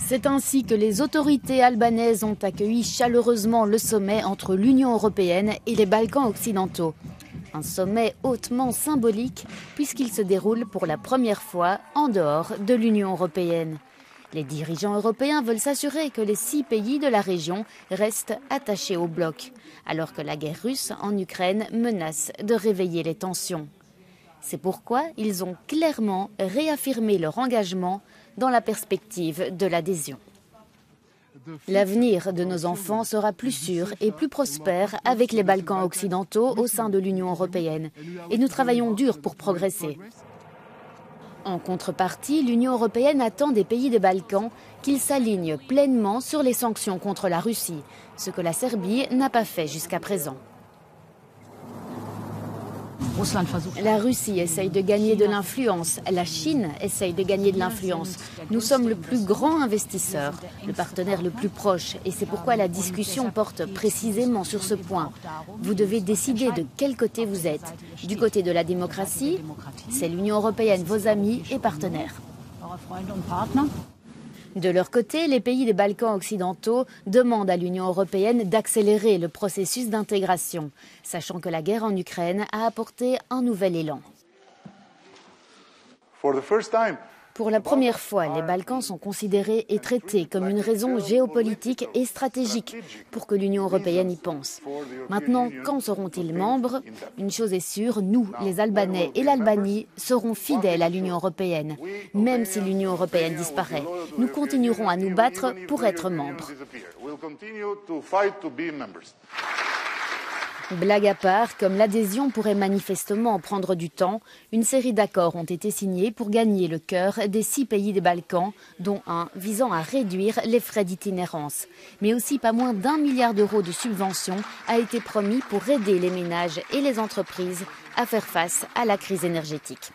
C'est ainsi que les autorités albanaises ont accueilli chaleureusement le sommet entre l'Union européenne et les Balkans occidentaux. Un sommet hautement symbolique puisqu'il se déroule pour la première fois en dehors de l'Union européenne. Les dirigeants européens veulent s'assurer que les 6 pays de la région restent attachés au bloc, alors que la guerre russe en Ukraine menace de réveiller les tensions. C'est pourquoi ils ont clairement réaffirmé leur engagement dans la perspective de l'adhésion. L'avenir de nos enfants sera plus sûr et plus prospère avec les Balkans occidentaux au sein de l'Union européenne. Et nous travaillons dur pour progresser. En contrepartie, l'Union européenne attend des pays des Balkans qu'ils s'alignent pleinement sur les sanctions contre la Russie, ce que la Serbie n'a pas fait jusqu'à présent. La Russie essaye de gagner de l'influence, la Chine essaye de gagner de l'influence. Nous sommes le plus grand investisseur, le partenaire le plus proche, et c'est pourquoi la discussion porte précisément sur ce point. Vous devez décider de quel côté vous êtes. Du côté de la démocratie, c'est l'Union européenne, vos amis et partenaires. De leur côté, les pays des Balkans occidentaux demandent à l'Union européenne d'accélérer le processus d'intégration, sachant que la guerre en Ukraine a apporté un nouvel élan. Pour la première fois, les Balkans sont considérés et traités comme une raison géopolitique et stratégique pour que l'Union européenne y pense. Maintenant, quand seront-ils membres? Une chose est sûre, nous, les Albanais et l'Albanie, serons fidèles à l'Union européenne. Même si l'Union européenne disparaît, nous continuerons à nous battre pour être membres. Blague à part, comme l'adhésion pourrait manifestement prendre du temps, une série d'accords ont été signés pour gagner le cœur des 6 pays des Balkans, dont un visant à réduire les frais d'itinérance. Mais aussi pas moins d'1 milliard d'euros de subventions a été promis pour aider les ménages et les entreprises à faire face à la crise énergétique.